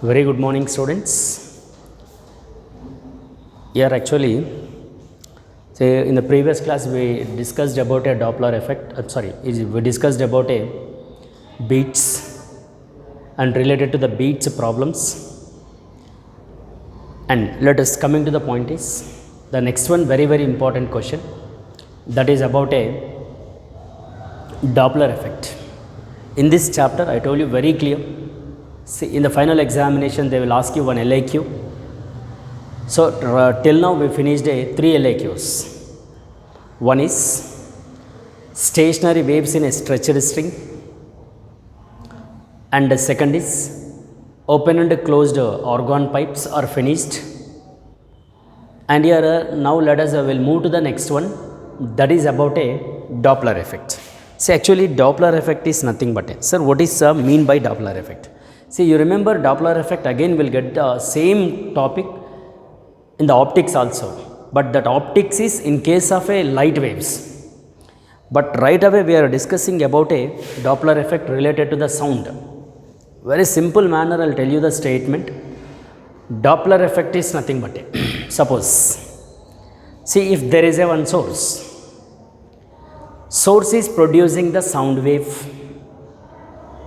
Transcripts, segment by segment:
Very good morning, students. Here actually, say in the previous class we discussed about a Doppler effect. We discussed about a beats and related to the beats problems. And let us coming to the point is the next one very important question, that is about a Doppler effect. In this chapter, I told you very clear. See, in the final examination, they will ask you one LAQ. So, till now we finished 3 LAQs. One is stationary waves in a stretched string, and the second is open and closed organ pipes are finished. And here now let us will move to the next one, that is about a Doppler effect. See, actually Doppler effect is nothing but sir, what is mean by Doppler effect? See, you remember Doppler effect, again we will get the same topic in the optics also, but that optics is in case of a light waves. But right away we are discussing about a Doppler effect related to the sound. Very simple manner, I will tell you the statement. Doppler effect is nothing but suppose, see, if there is a one source is producing the sound wave,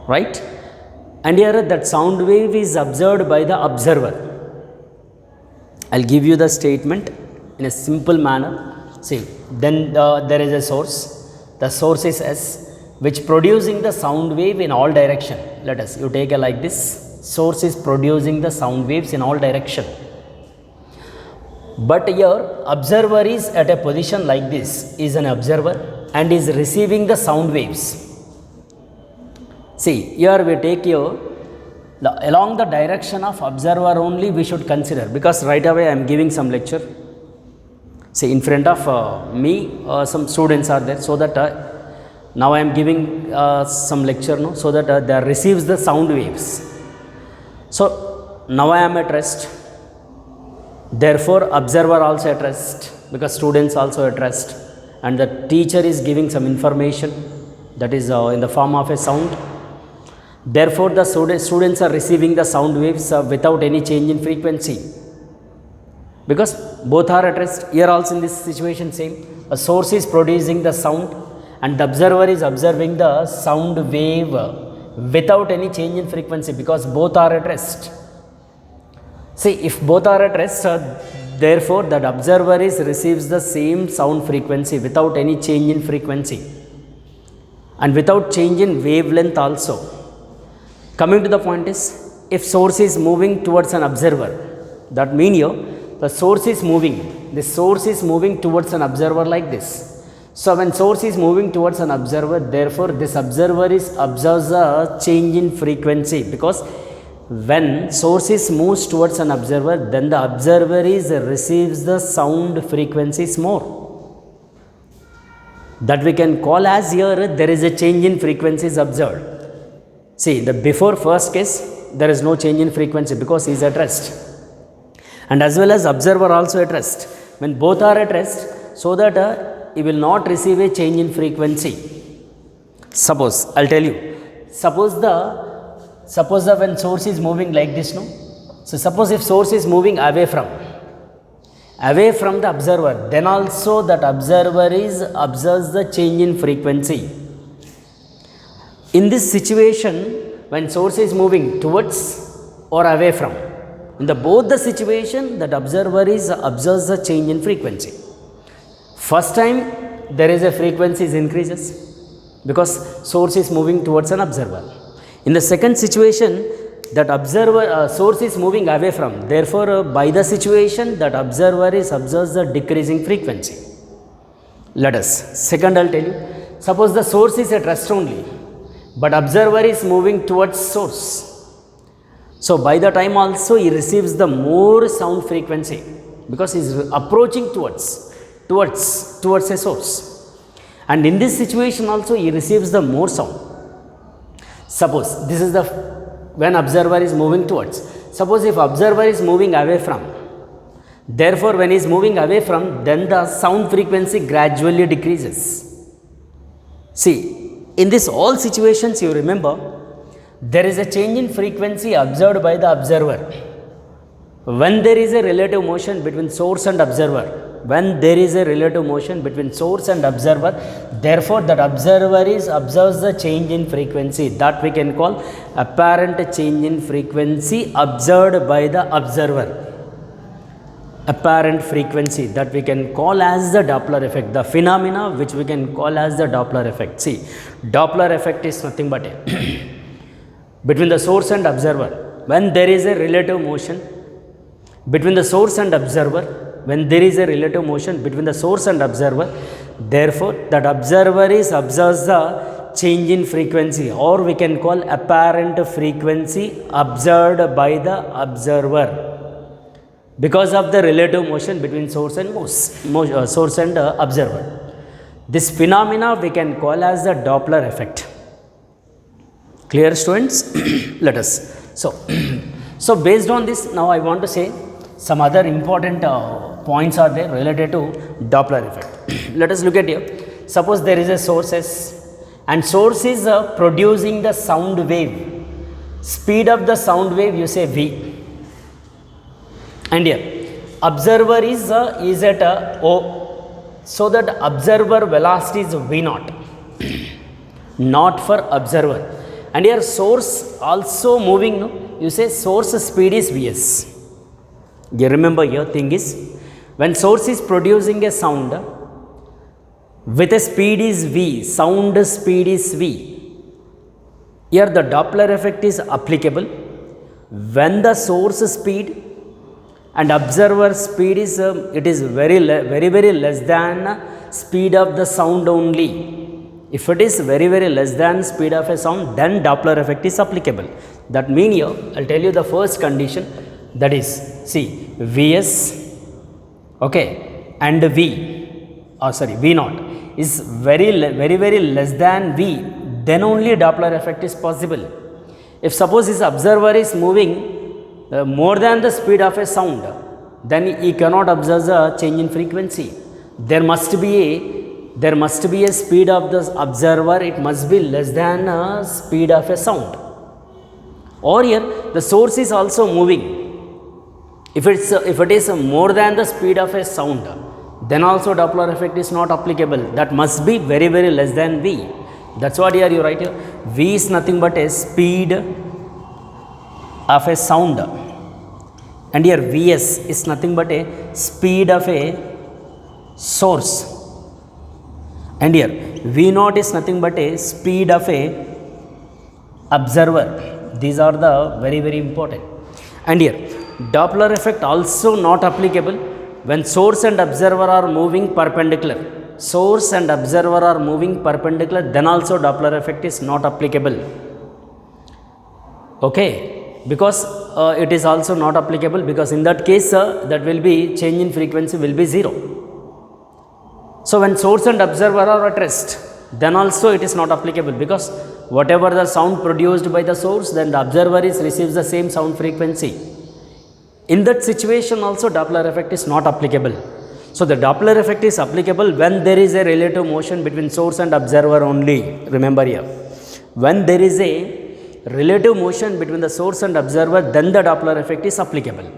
right? And here that sound wave is observed by the observer. I'll give you the statement in a simple manner. See, then there is a source. The source is S, which producing the sound wave in all direction. Let us, you take a like this. Source is producing the sound waves in all direction. But here observer is at a position like this, is an observer and is receiving the sound waves. See, here we take here along the direction of observer only we should consider, because right away I am giving some lecture. See, in front of me some students are there, so that now I am giving some lecture, no? So that they receives the sound waves. So now I am at rest, therefore observer also at rest, because students also at rest, and the teacher is giving some information that is in the form of a sound. Therefore, the students are receiving the sound waves without any change in frequency, because both are at rest. Here also in this situation same, a source is producing the sound and the observer is observing the sound wave without any change in frequency, because both are at rest. See, if both are at rest, therefore that observer is receives the same sound frequency without any change in frequency and without change in wavelength also. Coming to the point is, if source is moving towards an observer, that means here the source is moving. The source is moving towards an observer like this. So when source is moving towards an observer, therefore this observer observes a change in frequency, because when source is moves towards an observer, then the observer receives the sound frequencies more. That we can call as here there is a change in frequencies observed. See, the before first case there is no change in frequency because he is at rest, and as well as observer also at rest. When both are at rest, so that he will not receive a change in frequency. Suppose, I will tell you, suppose when source is moving like this, no? So suppose if source is moving away from the observer, then also that observer observes the change in frequency. In this situation, when source is moving towards or away from, in the both the situation, that observer observes the change in frequency. First time there is a frequency increases because source is moving towards an observer. In the second situation, that observer source is moving away from, therefore by the situation that observer observes the decreasing frequency. Let us, second I will tell you, suppose the source is at rest only, but observer is moving towards source. So by the time also he receives the more sound frequency, because he is approaching towards a source. And in this situation also he receives the more sound. Suppose this is the when observer is moving towards. Suppose if observer is moving away from, therefore when he is moving away from, then the sound frequency gradually decreases. See, in this all situations you remember, there is a change in frequency observed by the observer. When there is a relative motion between source and observer, when there is a relative motion between source and observer, therefore that observer observes the change in frequency, that we can call apparent change in frequency observed by the observer. Apparent frequency, that we can call as the Doppler effect, the phenomena which we can call as the Doppler effect. See, Doppler effect is nothing but a between the source and observer, when there is a relative motion between the source and observer, when there is a relative motion between the source and observer, therefore that observer observes the change in frequency, or we can call apparent frequency observed by the observer because of the relative motion between source and observer. This phenomena we can call as the Doppler effect. Clear, students? Let us. So based on this, now I want to say some other important points are there related to Doppler effect. Let us look at here. Suppose there is a source S, and source is producing the sound wave. Speed of the sound wave you say V. And here observer is at O, so that observer velocity is V naught, not for observer. And here source also moving, no? You say source speed is Vs. You remember here thing is, when source is producing a sound with a speed is V, sound speed is V. Here the Doppler effect is applicable when the source speed and observer speed is it is very less than speed of the sound only. If it is very less than speed of a sound, then Doppler effect is applicable. That means here I'll tell you the first condition, that is, see, Vs, okay, and V naught is very less than V, then only Doppler effect is possible. If suppose this observer is moving more than the speed of a sound, then he cannot observe the change in frequency. There must be a speed of the observer, it must be less than speed of a sound. Or here the source is also moving. If it is more than the speed of a sound, then also Doppler effect is not applicable. That must be very less than V. That's what here you write here. V is nothing but a speed of a sound, and here Vs is nothing but a speed of a source, and here V naught is nothing but a speed of a observer. These are the very important. And here Doppler effect also not applicable when source and observer are moving perpendicular. Source and observer are moving perpendicular, then also Doppler effect is not applicable. Okay, because it is also not applicable, because in that case that will be change in frequency will be 0. So when source and observer are at rest, then also it is not applicable, because whatever the sound produced by the source, then the observer receives the same sound frequency. In that situation also Doppler effect is not applicable. So the Doppler effect is applicable when there is a relative motion between source and observer only. Remember here, when there is a relative motion between the source and observer, then the Doppler effect is applicable.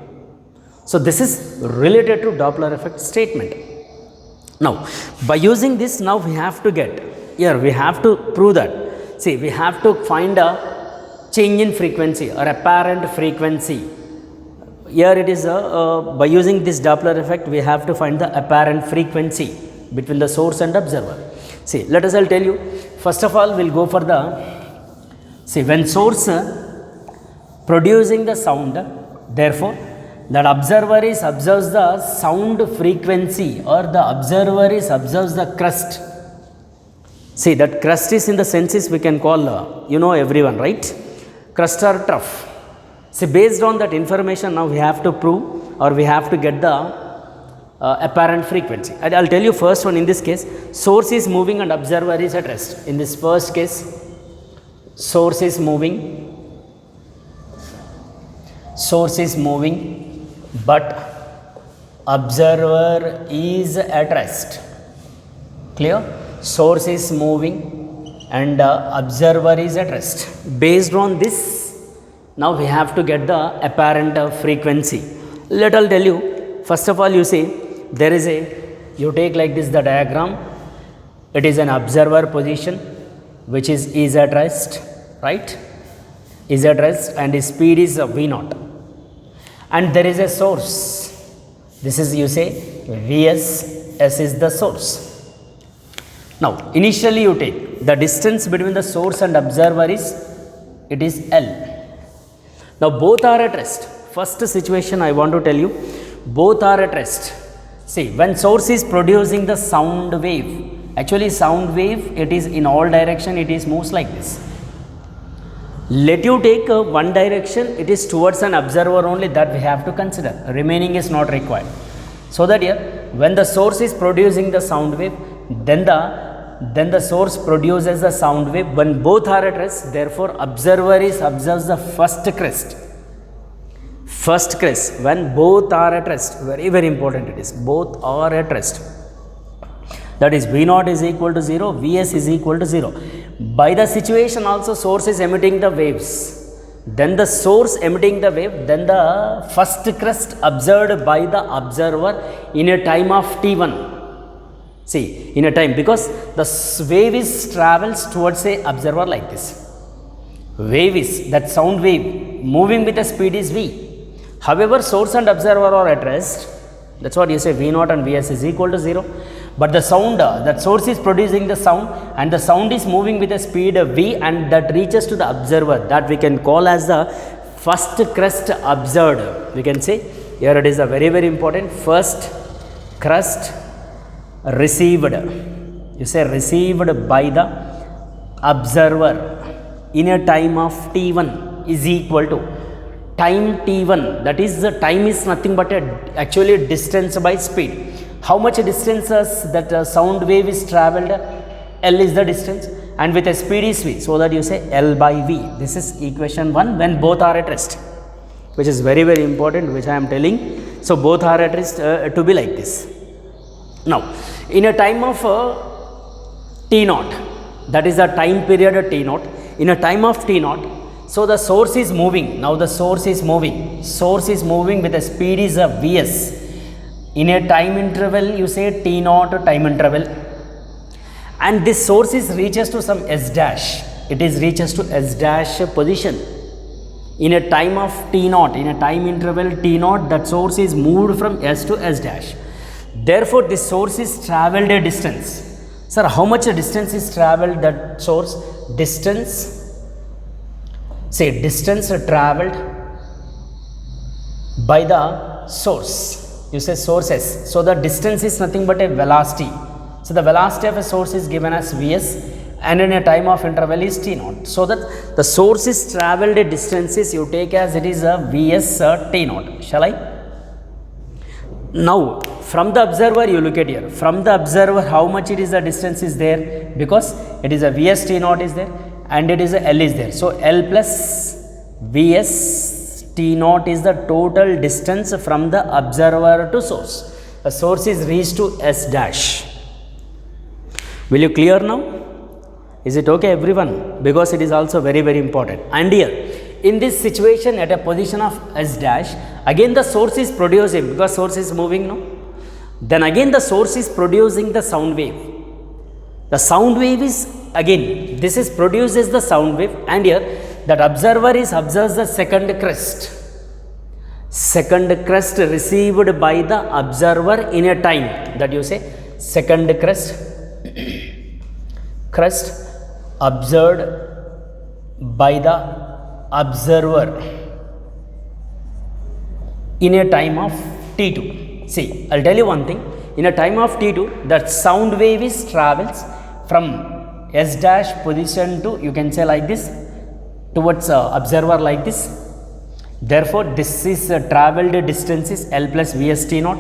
So this is related to Doppler effect statement. Now by using this, now we have to get, here we have to prove that, see, we have to find a change in frequency or apparent frequency. Here it is by using this Doppler effect, we have to find the apparent frequency between the source and observer. See, let us, I'll tell you. First of all, we'll go for the, see, when source producing the sound, therefore that observer observes the sound frequency, or the observer observes the crest. See, that crest is in the senses we can call, you know, everyone, right? Crest or trough. See, based on that information, now we have to prove, or we have to get the apparent frequency. I'll tell you first one. In this case, source is moving and observer is at rest. In this first case, source is moving, but observer is at rest. Clear? Source is moving, and observer is at rest. Based on this, now we have to get the apparent frequency. Let I'll tell you. First of all, you see there is a, you take like this the diagram. It is an observer position which is at rest, right? Is at rest, and his speed is v naught, and there is a source. This is, you say, Vs, S is the source. Now initially you take the distance between the source and observer is, it is L. Now both are at rest. First situation I want to tell you, both are at rest. See, when source is producing the sound wave, actually sound wave, it is in all direction, it is moves like this. Let you take one direction, it is towards an observer only, that we have to consider. Remaining is not required. So that here, when the source is producing the sound wave, then the source produces the sound wave. When both are at rest, therefore observer is observes the first crest. First crest, when both are at rest, very very important it is, both are at rest. That is V naught is equal to 0, Vs is equal to 0. By the situation also, source is emitting the waves. Then the source emitting the wave, then the first crest observed by the observer in a time of t1. See, in a time, because the wave is travels towards a observer like this. Wave is, that sound wave moving with a speed is v. However, source and observer are at rest. That's what you say, V naught and Vs is equal to 0. But the sound, that source is producing the sound, and the sound is moving with a speed v, and that reaches to the observer, that we can call as the first crest observed. We can say here it is a very very important, first crest received. You say received by the observer in a time of t1 is equal to time t1, that is the time is nothing but actually distance by speed. How much distances that sound wave is travelled? L is the distance, and with a speed is v, so that you say L by v. This is equation 1 when both are at rest, which is very very important, which I am telling. So both are at rest to be like this. Now in a time of t naught, that is the time period t naught, in a time of t naught, so the source is moving. Now the source is moving, with a speed is a Vs. In a time interval, you say t naught time interval, and this source is reaches to some S dash. It is reaches to S dash position. In a time of t naught, in a time interval t naught, that source is moved from S to S dash. Therefore, this source is travelled a distance. Sir, how much distance is travelled that source? Distance, say distance travelled by the source. You say sources. So the distance is nothing but a velocity. So the velocity of a source is given as Vs, and in a time of interval is t naught. So that the source is travelled a distances, you take as it is a Vs t naught. Shall I? Now from the observer, you look at here. From the observer, how much it is the distance is there? Because it is a Vs t naught is there, and it is a L is there. So L plus Vs t naught is the total distance from the observer to source. The source is reached to S dash. Will you clear now? Is it okay everyone? Because it is also very very important. And here in this situation at a position of S dash, again the source is producing, because source is moving now. Then again the source is producing the sound wave. The sound wave is again, this is produces the sound wave, and here that observer is observes the second crest. Second crest received by the observer in a time, that you say second crest crest observed by the observer in a time of t2. See, I'll tell you one thing. In a time of t2, that sound wave is travels from S dash position to, you can say like this, towards observer like this. Therefore, this is travelled distance is L plus Vs t naught,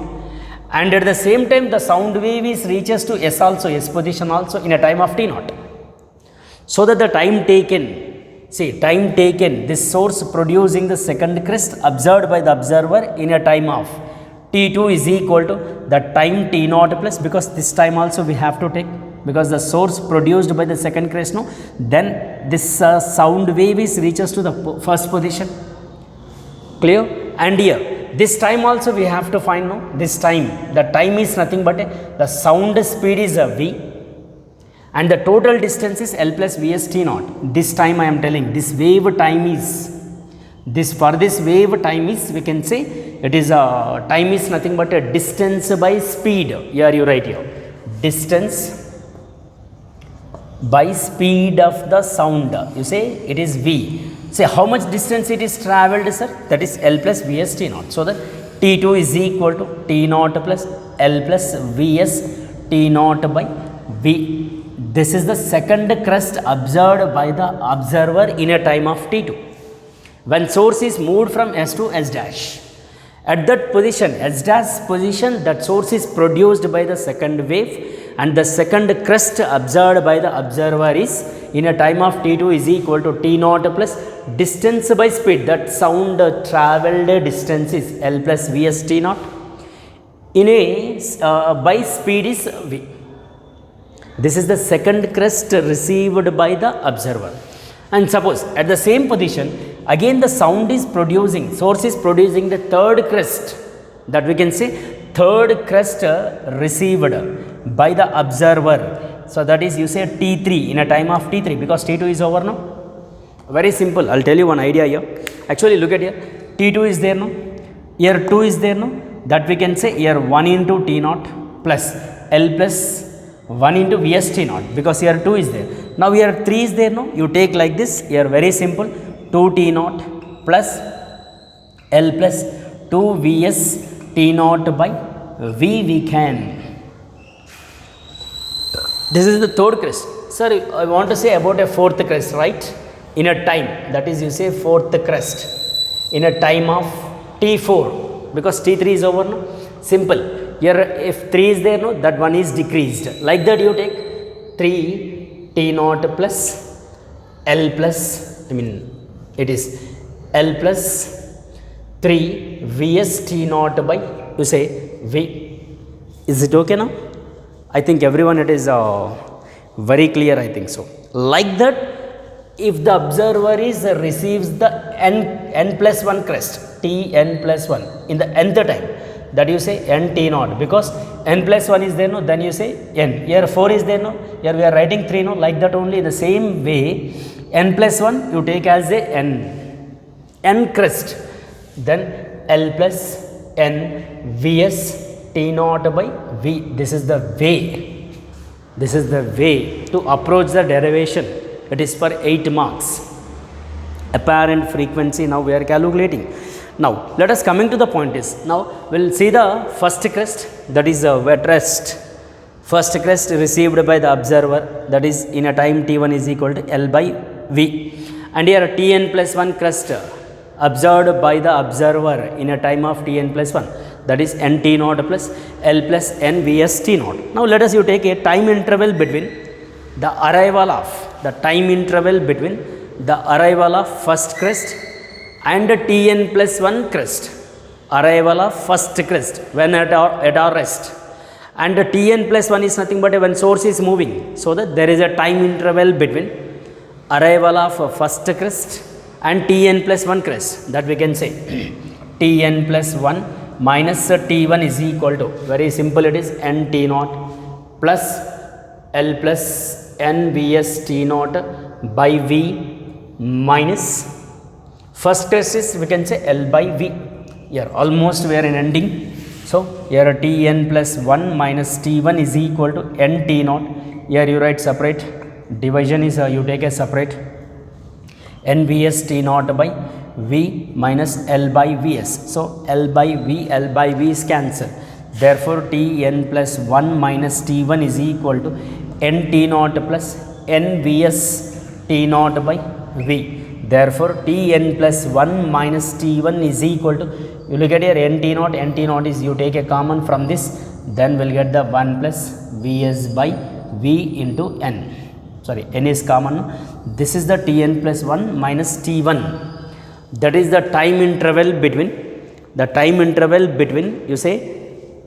and at the same time the sound wave is reaches to S also, S position also, in a time of t naught. So that the time taken, see time taken, this source producing the second crest observed by the observer in a time of t2 is equal to the time t naught plus, because this time also we have to take because the source produced by the second crest, no, then this sound wave is reaches to the first position. Clear? And here, this time also we have to find, no, this time, the time is nothing but the sound speed is a v, and the total distance is L plus Vs T naught. This time I am telling, this wave time is, for this wave time is, we can say it is a time is nothing but a distance by speed. Here you write here, distance by speed of the sound, you say it is v. Say how much distance it is travelled, sir? That is L plus Vs T naught. So that T2 is equal to T naught plus L plus Vs T naught by v. This is the second crest observed by the observer in a time of T2. When source is moved from S to S dash. At that position, S dash position, that source is produced by the second wave, and the second crest observed by the observer is in a time of T2 is equal to T naught plus distance by speed. That sound travelled distance is L plus Vs T naught. In a by speed is v. This is the second crest received by the observer. And suppose at the same position, again the sound is producing, source is producing the third crest, that we can say third crest received by the observer. So that is, you say T3 in a time of T3, because T2 is over now. Very simple. I'll tell you one idea here. Actually look at here, T2 is there now, here 2 is there now, that we can say here 1 into T naught plus L plus 1 into Vs T naught, because here 2 is there. Now here 3 is there now, you take like this, here very simple, 2 T naught plus L plus 2 Vs T naught by V we can. This is the third crest. Sir, I want to say about a fourth crest, right? In a time, that is, you say fourth crest in a time of T4, because T3 is over now. Simple. Here if 3 is there, no, that one is decreased. Like that you take 3 T naught plus L plus, it is L plus 3 Vs T naught by, you say V. Is it okay now? I think everyone, it is very clear, I think so. Like that, if the observer is receives the n plus 1 crest, Tn plus 1 in the nth time, that you say n T naught, because n plus 1 is there, no, then you say n. Here 4 is there, no, here we are writing 3, no, like that only. The same way, n plus 1 you take as a n crest, then L plus n Vs T naught by V. This is the way. This is the way to approach the derivation. It is for 8 marks. Apparent frequency now we are calculating. Now let us coming to the point is, now we will see the first crest, that is a wet rest. First crest received by the observer, that is in a time T1 is equal to L by V. And here Tn plus 1 crest observed by the observer in a time of Tn plus 1, that is n T naught plus L plus n Vs T naught. Now let us you take a time interval between the arrival of, the time interval between the arrival of first crest and Tn plus 1 crest, arrival of first crest when at our rest, and Tn plus 1 is nothing but when source is moving. So that there is a time interval between arrival of first crest and Tn plus 1 crest, that we can say Tn plus 1 minus T1 is equal to, very simple, it is n T naught plus L plus n Vs T naught by V minus first crest is, we can say L by V. Here almost we are in ending. So here Tn plus 1 minus T1 is equal to n T naught. Here you write separate, division is you take a separate, n Vs T naught by V minus L by Vs. So L by V is cancelled. Therefore Tn plus 1 minus T1 is equal to n T naught plus n Vs T naught by V. Therefore Tn plus 1 minus T1 is equal to, you look at here n T naught is, you take a common from this, then we'll get the 1 plus Vs by V into n. Sorry, n is common. This is the Tn plus 1 minus T1. That is the time interval between, you say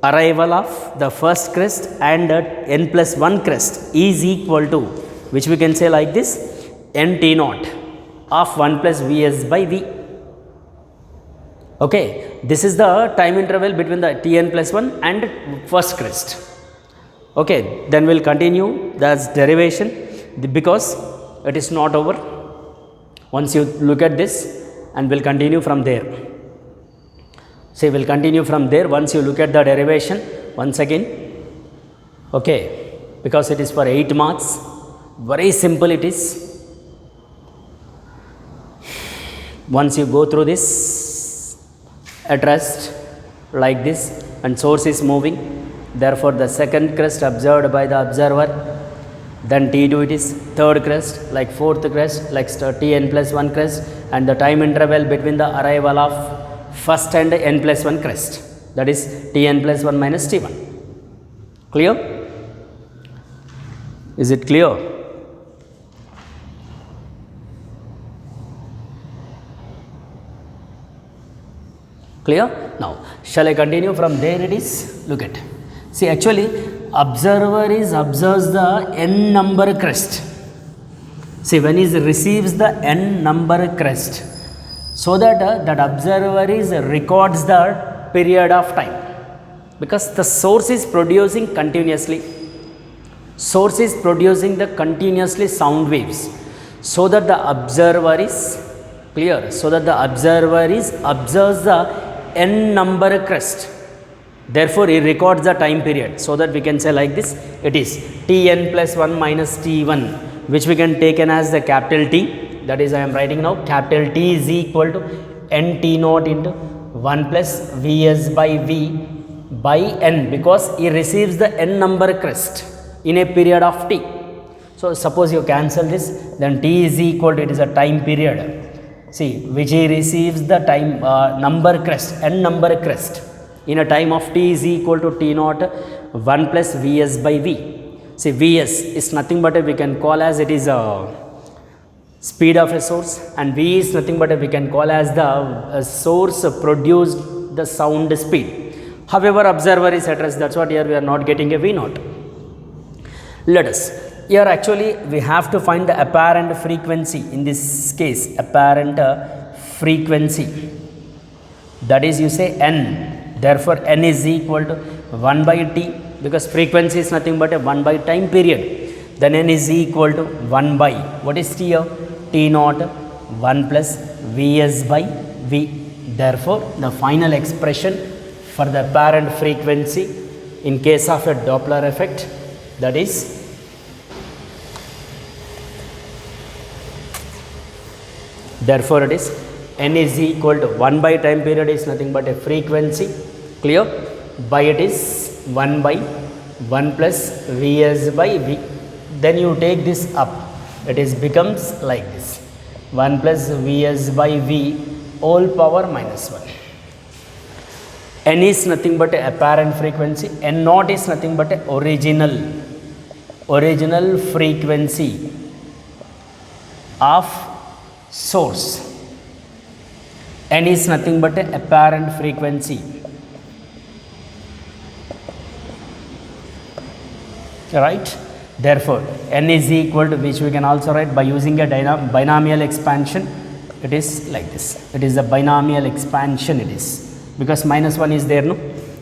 arrival of the first crest and n plus 1 crest is equal to, which we can say like this, n t naught of 1 plus Vs by V. Okay, this is the time interval between the Tn plus 1 and first crest. Okay, then we'll continue the derivation because it is not over. Once you look at this, and we'll continue from there. So we'll continue from there once you look at the derivation once again. Okay, because it is for 8 marks, very simple it is. Once you go through this at rest like this, and source is moving, therefore the second crest observed by the observer, then T2 it is third crest, like fourth crest, like Tn plus 1 crest, and the time interval between the arrival of first and n plus 1 crest, that is Tn plus 1 minus T1. Clear? Is it clear? Clear? Now, shall I continue from there? It is, look at, see, actually observer is observes the n number crest. See, when he receives the n number crest, so that that observer is records the period of time, because the source is producing continuously. Source is producing the continuously sound waves, so that the observer is clear. So that the observer is observes the n number crest. Therefore, he records the time period, so that we can say like this, it is Tn plus 1 minus T1, which we can taken as the capital T, that is I am writing now, capital T is equal to n T naught into 1 plus Vs by V by n, because he receives the n number crest in a period of T. So, suppose you cancel this, then T is equal to, it is a time period, see, which he receives the time number crest, n number crest in a time of T is equal to T naught 1 plus Vs by V. See, Vs is nothing but we can call as it is a speed of a source, and V is nothing but we can call as the source produced the sound speed. However, observer is at rest, that's what here we are not getting a V naught. Let us, here actually we have to find the apparent frequency, in this case apparent frequency, that is you say n. Therefore, n is equal to 1 by T, because frequency is nothing but a 1 by time period. Then n is equal to 1 by, what is T here? T naught 1 plus Vs by V. Therefore, the final expression for the apparent frequency in case of a Doppler effect, that is therefore it is n is equal to 1 by time period is nothing but a frequency, clear, by it is 1 by 1 plus Vs by V. Then you take this up, it is becomes like this, 1 plus Vs by V whole power minus 1. N is nothing but a apparent frequency, n naught is nothing but a original frequency of source. N is nothing but a apparent frequency, right? Therefore, n is equal to, which we can also write by using a binomial expansion, it is like this, it is a binomial expansion, it is, because minus 1 is there, no,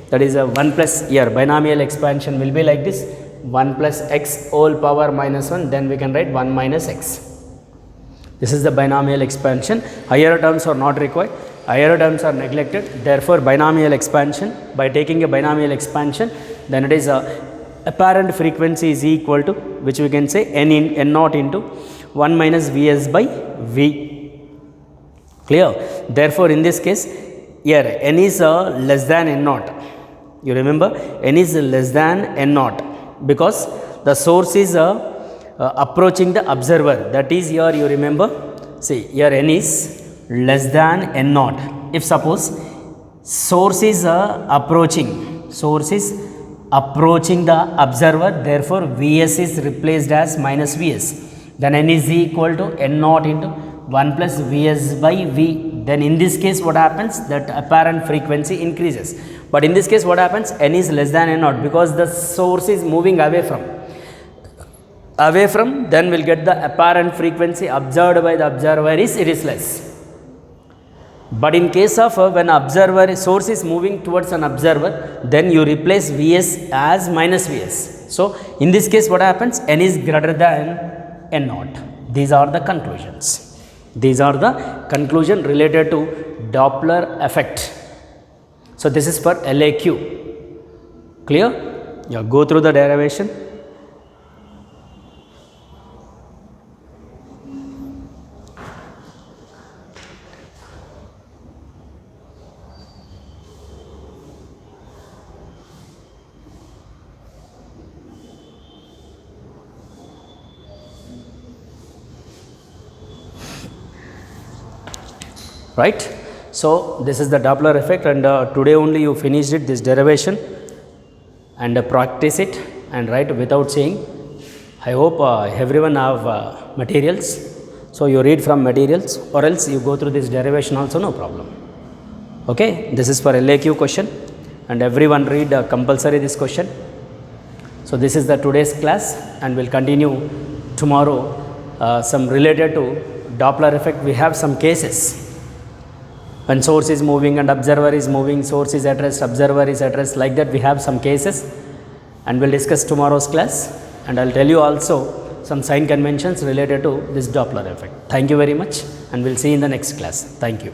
that is a 1 plus, here binomial expansion will be like this, 1 plus x whole power minus 1, then we can write 1 minus x. This is the binomial expansion. Higher terms are not required, higher terms are neglected. Therefore, binomial expansion, by taking a binomial expansion, then it is a apparent frequency is equal to, which we can say n naught into 1 minus Vs by V. Clear? Therefore, in this case, here n is less than n naught. You remember, n is less than n naught, because the source is approaching the observer, that is here you remember, see here n is less than n naught. If suppose source is approaching the observer, therefore Vs is replaced as minus Vs, then n is equal to n naught into 1 plus Vs by V. Then in this case what happens, that apparent frequency increases. But in this case what happens, n is less than n naught because the source is moving away from, then we'll get the apparent frequency observed by the observer is, it is less. But in case of when observer source is moving towards an observer, then you replace Vs as minus Vs. So in this case what happens, n is greater than n naught. These are the conclusions. These are the conclusion related to Doppler effect. So this is for LAQ. Clear? Yeah, go through the derivation. Right. So this is the Doppler effect, and today only you finished it, this derivation, and practice it and write without saying. I hope everyone have materials, so you read from materials, or else you go through this derivation also, no problem. Okay, this is for LAQ question, and everyone read compulsory this question. So this is the today's class, and we'll continue tomorrow some related to Doppler effect. We have some cases. When source is moving and observer is moving, source is at rest, observer is at rest, like that we have some cases, and we'll discuss tomorrow's class, and I'll tell you also some sign conventions related to this Doppler effect. Thank you very much, and we'll see you in the next class. Thank you.